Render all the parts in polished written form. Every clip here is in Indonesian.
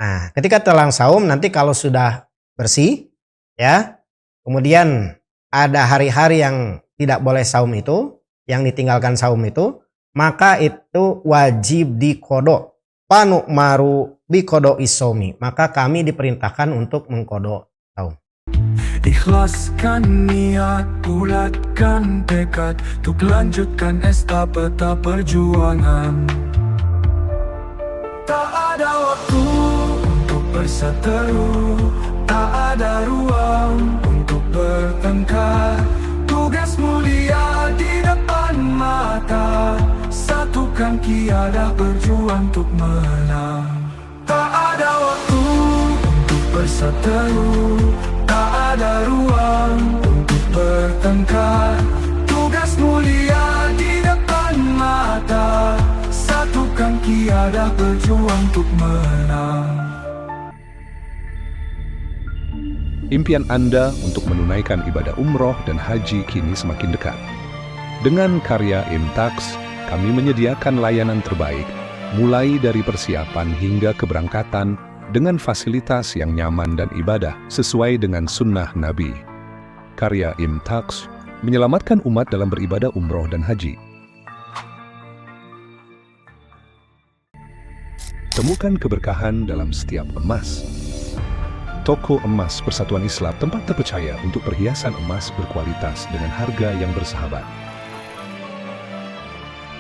Nah, ketika telah saum nanti kalau sudah bersih ya, kemudian ada hari-hari yang tidak boleh saum itu, yang ditinggalkan saum itu, maka itu wajib diqodho. Panu maru biqodho isomi, maka kami diperintahkan untuk mengqodho saum. Ikhlaskan niat, bulatkan tekad, untuk lanjutkan estafeta perjuangan. Tak ada waktu untuk berseteru, tak ada ruang untuk bertengkar. Tugas mulia di depan mata, satukan kiadah berjuang untuk menang. Tak ada waktu untuk berseteru, tak ada ruang untuk bertengkar. Tugas mulia di depan mata, satukan kiadah berjuang untuk menang. Impian Anda untuk menunaikan ibadah umroh dan haji kini semakin dekat. Dengan karya IMTAX, kami menyediakan layanan terbaik, mulai dari persiapan hingga keberangkatan dengan fasilitas yang nyaman dan ibadah sesuai dengan sunnah Nabi. Karya IMTAX menyelamatkan umat dalam beribadah umroh dan haji. Temukan keberkahan dalam setiap emas. Toko Emas Persatuan Islam, tempat terpercaya untuk perhiasan emas berkualitas dengan harga yang bersahabat.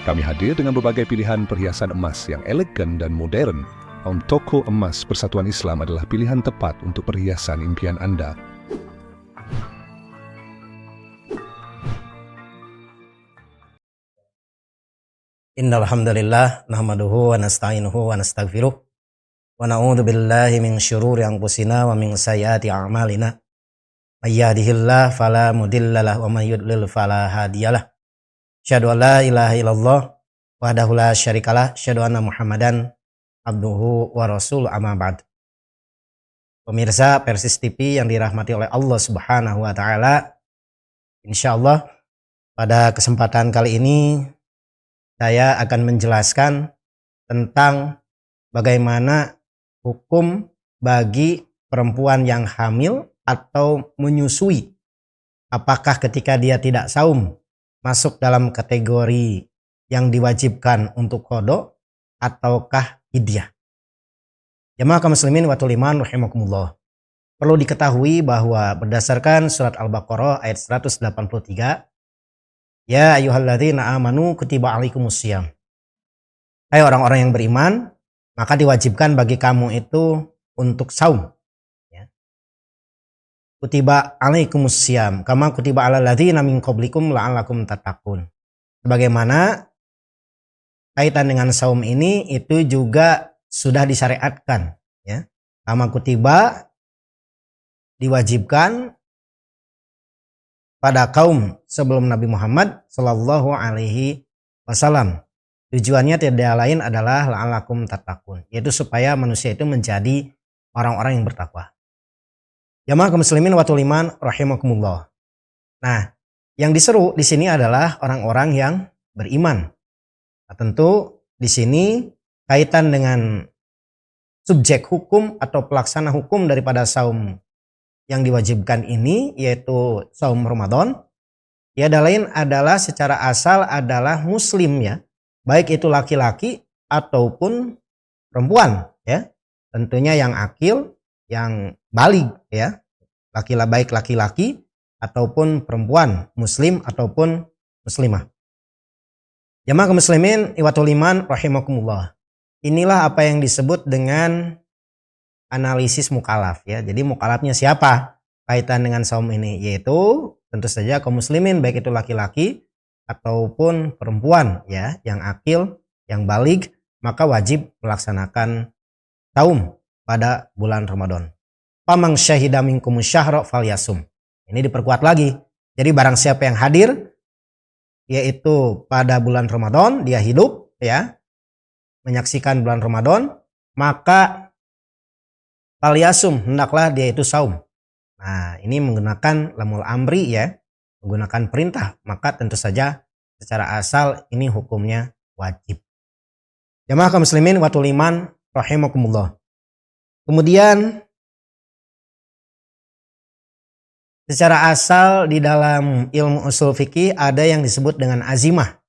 Kami hadir dengan berbagai pilihan perhiasan emas yang elegan dan modern. Toko Emas Persatuan Islam adalah pilihan tepat untuk perhiasan impian Anda. Innal hamdalillah nahmaduhu wa nasta'inuhu wa nastaghfiruh wa na'udzu billahi min syururi anfusina wa min sayyiati a'malina. May yahdihillahu fala mudhillalah wa may yudlil fala hadiyalah. Asyhadu an la ilaha illallah wahdahu la syarikalah, asyhadu anna Muhammadan abduhu wa rasul, amma ba'd. Pemirsa Persis TV yang dirahmati oleh Allah Subhanahu wa taala, insyaallah pada kesempatan kali ini saya akan menjelaskan tentang bagaimana hukum bagi perempuan yang hamil atau menyusui. Apakah ketika dia tidak saum masuk dalam kategori yang diwajibkan untuk qodho ataukah fidyah? Jamaah kaum muslimin wa tuliman rahimakumullah. Perlu diketahui bahwa berdasarkan surat Al-Baqarah ayat 183, ya ayyuhalladzina amanu kutiba alaikumusiyam. Hai orang-orang yang beriman, maka diwajibkan bagi kamu itu untuk saum. Ya. Kutiba alaikumusiyam kama kutiba alal ladzina min qablikum la'allakum tattaqun. Sebagaimana kaitan dengan saum ini itu juga sudah disyariatkan, ya. Kama kutiba diwajibkan pada kaum sebelum Nabi Muhammad Sallallahu Alaihi Wasallam. Tujuannya tidak lain adalah la'allakum tattaqun, yaitu supaya manusia itu menjadi orang-orang yang bertakwa. Jamaah kaum muslimin wa tuliman rahimakumullah. Nah, yang diseru di sini adalah orang-orang yang beriman. Nah, tentu di sini kaitan dengan subjek hukum atau pelaksana hukum daripada saum yang diwajibkan ini, yaitu saum Ramadan. Tiada lain adalah secara asal adalah muslim, ya, baik itu laki-laki ataupun perempuan, ya. Tentunya yang akil, yang baligh, ya. Baik laki-laki ataupun perempuan, muslim ataupun muslimah. Jamaah kaum muslimin wa tuliman rahimakumullah. Inilah apa yang disebut dengan analisis mukalaf, ya. Jadi mukalafnya siapa kaitan dengan saum ini, yaitu tentu saja kaum muslimin baik itu laki-laki ataupun perempuan, ya, yang akil, yang baligh, maka wajib melaksanakan saum pada bulan Ramadan. Pamang syahida minkum syahra falyasum. Ini diperkuat lagi. Jadi barang siapa yang hadir yaitu pada bulan Ramadan, dia hidup, ya, menyaksikan bulan Ramadan, maka falyasum, hendaklah dia itu saum. Nah, ini menggunakan lamul amri, ya, menggunakan perintah, maka tentu saja secara asal ini hukumnya wajib. Jamaah kaum muslimin wa tuliman rahimakumullah. Kemudian secara asal di dalam ilmu usul fikih ada yang disebut dengan azimah.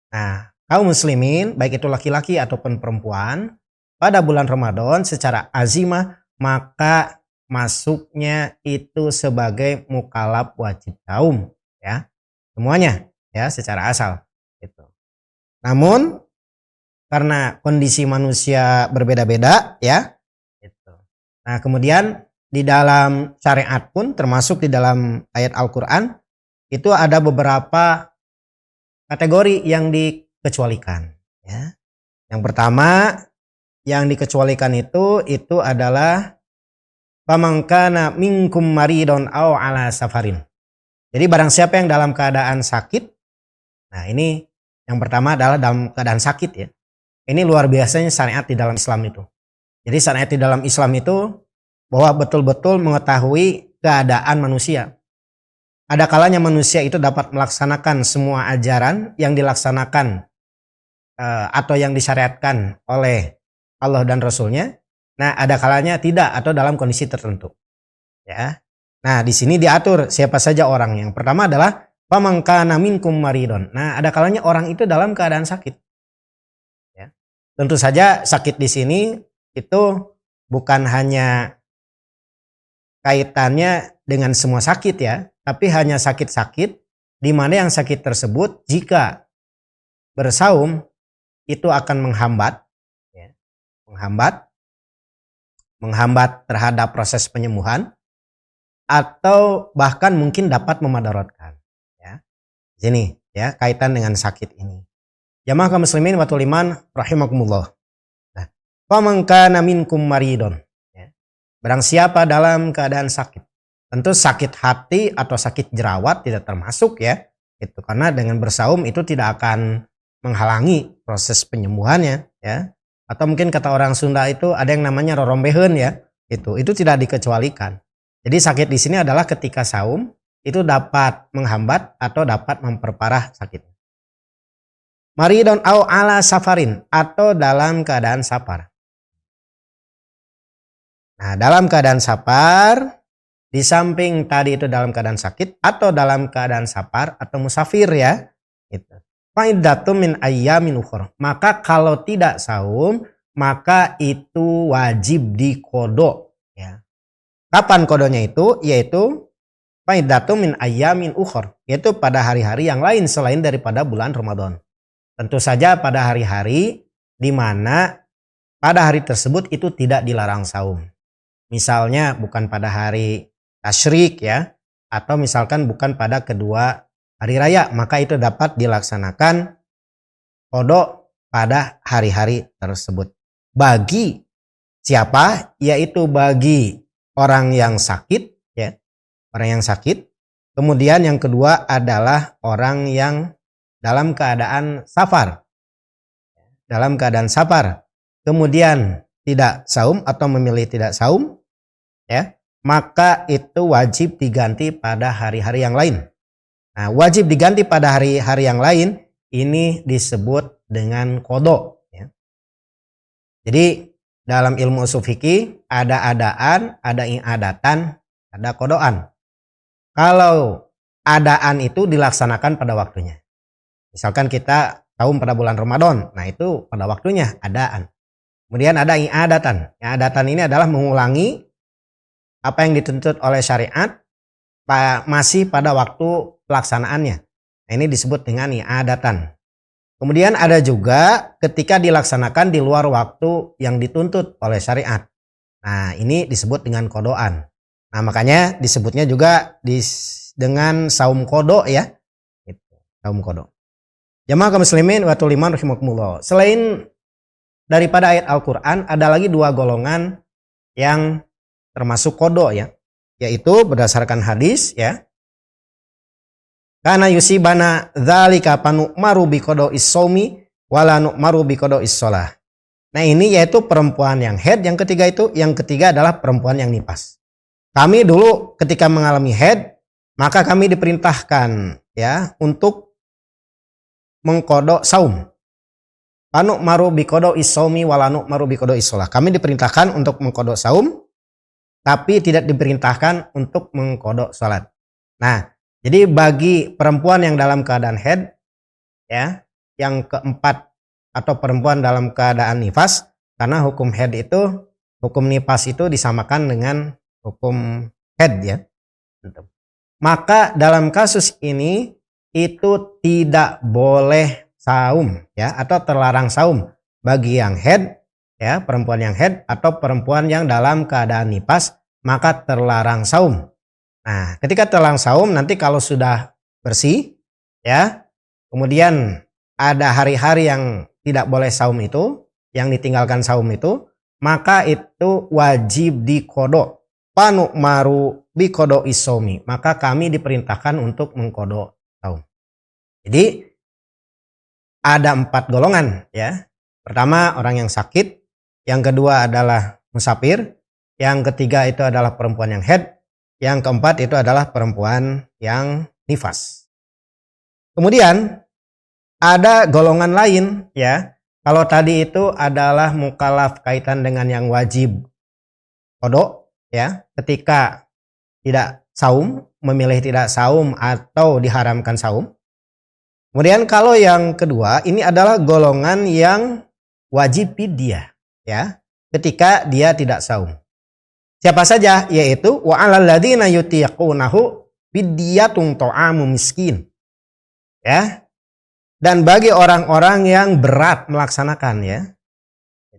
Nah, kaum muslimin baik itu laki-laki ataupun perempuan pada bulan Ramadan secara azimah maka masuknya itu sebagai mukallaf wajib saum ya. Semuanya ya secara asal gitu. Namun karena kondisi manusia berbeda-beda ya gitu. Nah, kemudian di dalam syariat pun termasuk di dalam ayat Al-Qur'an itu ada beberapa kategori yang dikecualikan ya. Yang pertama yang dikecualikan itu adalah faman kana minkum maridon aw ala safarin. Jadi barang siapa yang dalam keadaan sakit. Nah, ini yang pertama adalah dalam keadaan sakit ya. Ini luar biasanya syariat di dalam Islam itu. Jadi syariat di dalam Islam itu bahwa betul-betul mengetahui keadaan manusia. Ada kalanya manusia itu dapat melaksanakan semua ajaran yang dilaksanakan atau yang disyariatkan oleh Allah dan Rasulnya. Nah, ada kalanya tidak atau dalam kondisi tertentu. Ya. Nah, di sini diatur siapa saja orang. Yang pertama adalah faman kana minkum maridon. Nah, ada kalanya orang itu dalam keadaan sakit. Ya. Tentu saja sakit di sini itu bukan hanya kaitannya dengan semua sakit ya, tapi hanya sakit-sakit di mana yang sakit tersebut jika bersaum itu akan menghambat ya, menghambat terhadap proses penyembuhan atau bahkan mungkin dapat memadaratkan ya. Sini ya kaitan dengan sakit ini. Jamaah kaum muslimin wa tuliman rahimakumullah. Nah, faman kana minkum maridon. Barang siapa dalam keadaan sakit. Tentu sakit hati atau sakit jerawat tidak termasuk ya. Itu karena dengan bersaum itu tidak akan menghalangi proses penyembuhannya ya. Atau mungkin kata orang Sunda itu ada yang namanya rorombeheun ya. Itu tidak dikecualikan. Jadi sakit di sini adalah ketika saum itu dapat menghambat atau dapat memperparah sakit. Maridon au ala safarin atau dalam keadaan safar. Nah, dalam keadaan safar, di samping tadi itu dalam keadaan sakit atau dalam keadaan safar atau musafir ya. Itu. Fa'iddatum min ayyamin ukhra. Maka kalau tidak saum, maka itu wajib diqodho ya. Kapan kodonya itu? Yaitu fa'iddatum min ayyamin ukhra, yaitu pada hari-hari yang lain selain daripada bulan Ramadan. Tentu saja pada hari-hari di mana pada hari tersebut itu tidak dilarang saum. Misalnya bukan pada hari tasyrik ya, atau misalkan bukan pada kedua hari raya, maka itu dapat dilaksanakan qodho pada hari-hari tersebut. Bagi siapa? Yaitu bagi orang yang sakit ya, orang yang sakit. Kemudian yang kedua adalah orang yang dalam keadaan safar. Dalam keadaan safar. Kemudian tidak saum atau memilih tidak saum ya, maka itu wajib diganti pada hari-hari yang lain. Nah, wajib diganti pada hari-hari yang lain ini disebut dengan qodho ya. Jadi dalam ilmu ushul fikih ada adaan, ada i'adatan, ada qodhoan. Kalau adaan itu dilaksanakan pada waktunya. Misalkan kita saum pada bulan Ramadan, nah itu pada waktunya adaan. Kemudian ada i'adatan. I'adatan ini adalah mengulangi apa yang dituntut oleh syariat masih pada waktu pelaksanaannya. Nah, ini disebut dengan i'adatan. Kemudian ada juga ketika dilaksanakan di luar waktu yang dituntut oleh syariat. Nah, ini disebut dengan qodhoan. Nah, makanya disebutnya juga dengan saum qodho ya. Saum qodho. Jamaah kaum muslimin wa tuliman rahimakumullah. Selain daripada ayat Al-Quran ada lagi dua golongan yang termasuk qodho ya, yaitu berdasarkan hadis ya. Kana yusibana dzalika panu'maru bi qodho is-shaumi wala nu'maru bi qodho is-shalah. Nah, ini yaitu perempuan yang haid, yang ketiga adalah perempuan yang nifas. Kami dulu ketika mengalami haid, maka kami diperintahkan ya untuk mengqodho saum. anu maru bikodo isomi walanu maru bikodo isolah. Kami diperintahkan untuk mengkodok saum, tapi tidak diperintahkan untuk mengkodok sholat. Nah, jadi bagi perempuan yang dalam keadaan haid, ya, yang keempat atau perempuan dalam keadaan nifas, karena hukum haid itu, hukum nifas itu disamakan dengan hukum haid ya. Maka dalam kasus ini itu tidak boleh saum ya, atau terlarang saum bagi yang haid ya, perempuan yang haid atau perempuan yang dalam keadaan nifas, maka terlarang saum. Nah, ketika terlarang saum nanti kalau sudah bersih ya, kemudian ada hari-hari yang tidak boleh saum itu, yang ditinggalkan saum itu, maka itu wajib dikodok. Panu maru bikodo isomi, maka kami diperintahkan untuk mengkodok saum. Jadi ada 4 golongan ya. Pertama orang yang sakit, yang kedua adalah musafir, yang ketiga itu adalah perempuan yang haid, yang keempat itu adalah perempuan yang nifas. Kemudian ada golongan lain ya. Kalau tadi itu adalah mukallaf kaitan dengan yang wajib kodok ya, ketika tidak saum, memilih tidak saum atau diharamkan saum. Kemudian kalau yang kedua ini adalah golongan yang wajib fidyah ya, ketika dia tidak saum. Siapa saja? Yaitu wa 'alal ladzina yutiqunahu fidyatun ta'amu miskin. Ya. Dan bagi orang-orang yang berat melaksanakan ya.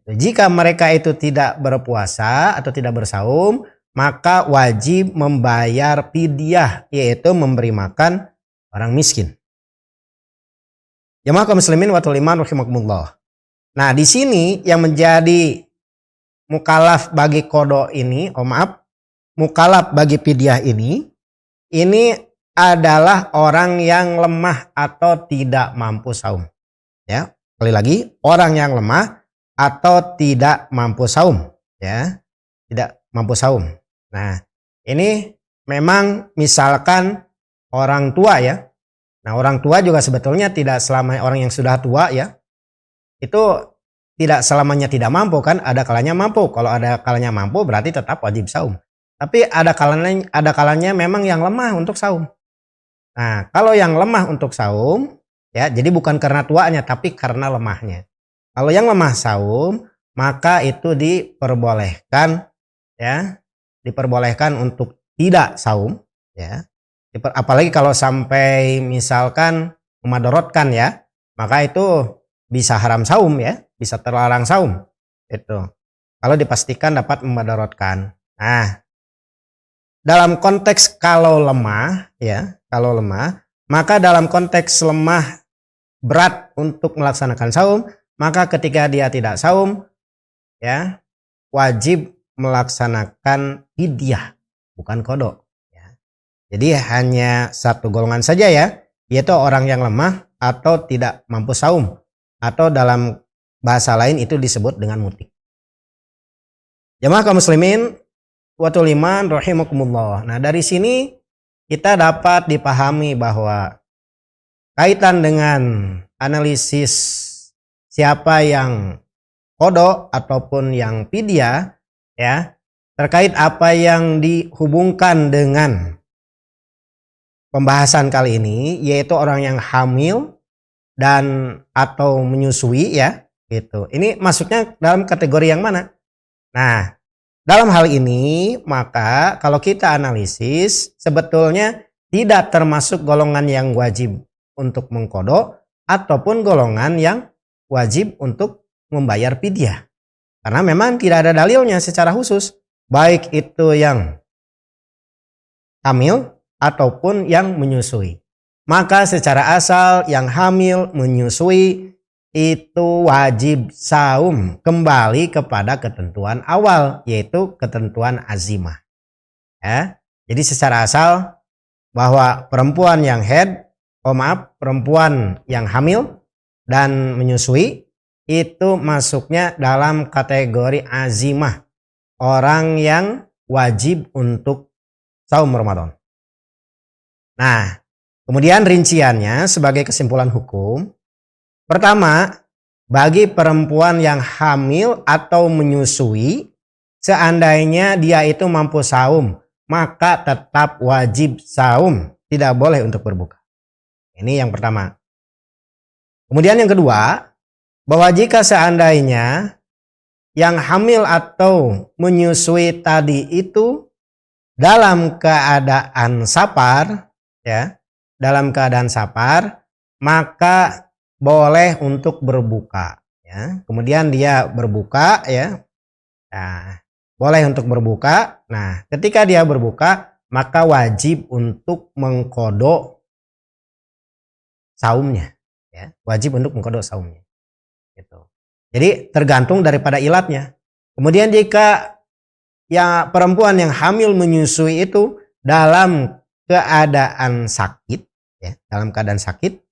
Jika mereka itu tidak berpuasa atau tidak bersaum, maka wajib membayar fidyah, yaitu memberi makan orang miskin. Jamaah kaum muslimin wa iman rahimakumullah. Nah, di sini yang menjadi mukallaf bagi kodok ini, mukallaf bagi fidyah ini adalah orang yang lemah atau tidak mampu saum. Ya, sekali lagi, orang yang lemah atau tidak mampu saum, ya, tidak mampu saum. Nah, ini memang misalkan orang tua ya. Nah, orang tua juga sebetulnya tidak selamanya, orang yang sudah tua ya, itu tidak selamanya tidak mampu kan, ada kalanya mampu. Kalau ada kalanya mampu berarti tetap wajib saum. Tapi ada kalanya memang yang lemah untuk saum. Nah, kalau yang lemah untuk saum ya, jadi bukan karena tuanya tapi karena lemahnya. Kalau yang lemah saum, maka itu diperbolehkan ya, diperbolehkan untuk tidak saum ya. Apalagi kalau sampai misalkan memadorotkan ya, maka itu bisa haram saum ya, bisa terlarang saum. Itu. Kalau dipastikan dapat memadorotkan. Nah, dalam konteks kalau lemah ya, kalau lemah, maka dalam konteks lemah berat untuk melaksanakan saum, maka ketika dia tidak saum ya, wajib melaksanakan fidyah, bukan kodok ya. Jadi hanya satu golongan saja ya, yaitu orang yang lemah atau tidak mampu saum, atau dalam bahasa lain itu disebut dengan mutik. Jamaah kaum muslimin wa iman rahimakumullah. Nah, dari sini kita dapat dipahami bahwa kaitan dengan analisis siapa yang kodok ataupun yang fidyah ya, terkait apa yang dihubungkan dengan pembahasan kali ini, yaitu orang yang hamil dan atau menyusui ya, gitu. Ini masuknya dalam kategori yang mana? Nah, dalam hal ini maka kalau kita analisis sebetulnya tidak termasuk golongan yang wajib untuk mengkodok ataupun golongan yang wajib untuk membayar fidyah. Karena memang tidak ada dalilnya secara khusus, baik itu yang hamil ataupun yang menyusui. Maka secara asal yang hamil menyusui itu wajib saum kembali kepada ketentuan awal, yaitu ketentuan azimah. Ya. Jadi secara asal bahwa perempuan yang haid, perempuan yang hamil dan menyusui itu masuknya dalam kategori azimah, orang yang wajib untuk saum Ramadan. Nah, kemudian rinciannya sebagai kesimpulan hukum. Pertama, bagi perempuan yang hamil atau menyusui, seandainya dia itu mampu saum, maka tetap wajib saum, tidak boleh untuk berbuka. Ini yang pertama. Kemudian yang kedua, bahwa jika seandainya yang hamil atau menyusui tadi itu dalam keadaan sapar, ya, dalam keadaan sapar, maka boleh untuk berbuka, ya. Kemudian dia berbuka, ya. Nah, boleh untuk berbuka. Nah, ketika dia berbuka, maka wajib untuk mengqadha saumnya, ya. Wajib untuk mengqadha saumnya. Gitu. Jadi tergantung daripada ilatnya. Kemudian jika ya perempuan yang hamil menyusui itu dalam keadaan sakit, ya, dalam keadaan sakit,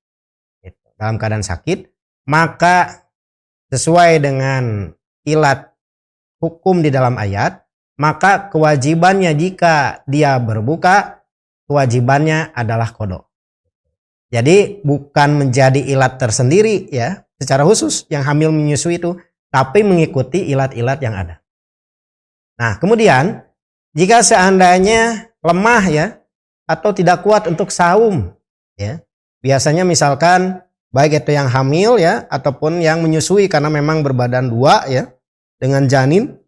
maka sesuai dengan ilat hukum di dalam ayat, maka kewajibannya jika dia berbuka, kewajibannya adalah qadha. Jadi bukan menjadi ilat tersendiri, ya, secara khusus yang hamil menyusui itu, tapi mengikuti ilat-ilat yang ada. Nah, kemudian jika seandainya lemah, ya, atau tidak kuat untuk saum, ya, biasanya misalkan baik itu yang hamil, ya, ataupun yang menyusui karena memang berbadan dua, ya, dengan janin,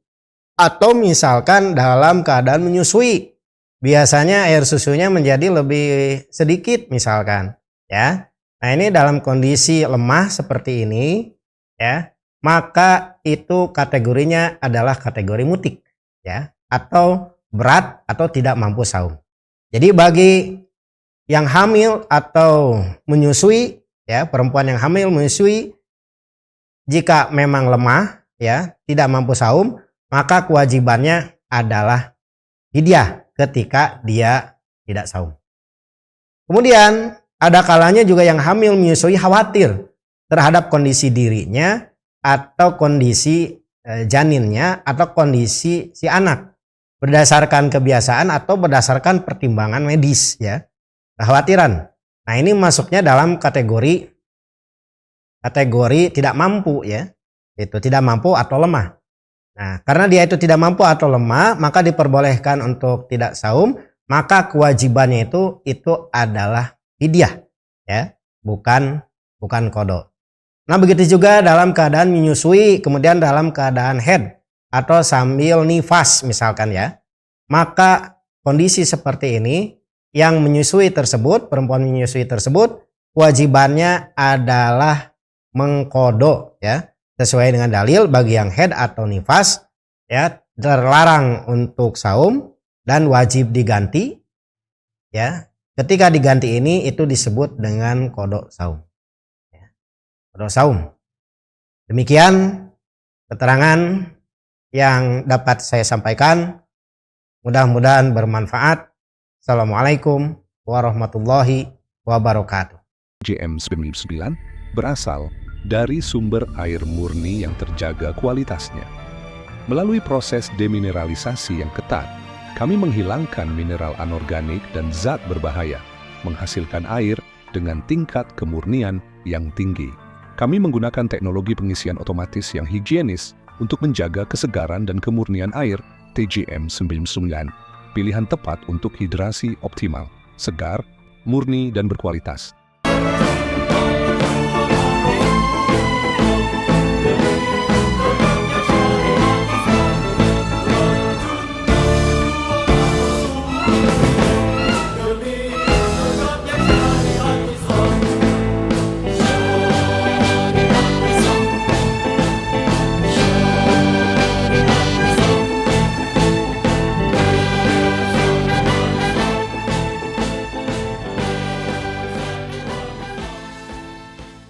atau misalkan dalam keadaan menyusui, biasanya air susunya menjadi lebih sedikit misalkan, ya. Nah, ini dalam kondisi lemah seperti ini, ya, maka itu kategorinya adalah kategori mutik, ya, atau berat atau tidak mampu saum. Jadi bagi yang hamil atau menyusui, ya, perempuan yang hamil menyusui, jika memang lemah, ya, tidak mampu saum, maka kewajibannya adalah fidyah ketika dia tidak saum. Kemudian ada kalanya juga yang hamil menyusui khawatir terhadap kondisi dirinya atau kondisi janinnya atau kondisi si anak berdasarkan kebiasaan atau berdasarkan pertimbangan medis, ya, kekhawatiran. Nah, ini masuknya dalam kategori tidak mampu, ya, itu tidak mampu atau lemah. Nah, karena dia itu tidak mampu atau lemah, maka diperbolehkan untuk tidak saum, maka kewajibannya itu adalah fidyah, ya, bukan qadha. Nah, begitu juga dalam keadaan menyusui, kemudian dalam keadaan haid atau sambil nifas misalkan, ya. Maka kondisi seperti ini yang menyusui tersebut, perempuan menyusui tersebut, kewajibannya adalah mengqadha, ya, sesuai dengan dalil bagi yang haid atau nifas, ya, terlarang untuk saum dan wajib diganti, ya. Ketika diganti ini itu disebut dengan qadha saum, ya. Qadha saum. Demikian keterangan yang dapat saya sampaikan, mudah-mudahan bermanfaat. Assalamualaikum warahmatullahi wabarakatuh. JM99 berasal dari sumber air murni yang terjaga kualitasnya. Melalui proses demineralisasi yang ketat, kami menghilangkan mineral anorganik dan zat berbahaya, menghasilkan air dengan tingkat kemurnian yang tinggi. Kami menggunakan teknologi pengisian otomatis yang higienis untuk menjaga kesegaran dan kemurnian air TJM99. Pilihan tepat untuk hidrasi optimal, segar, murni, dan berkualitas.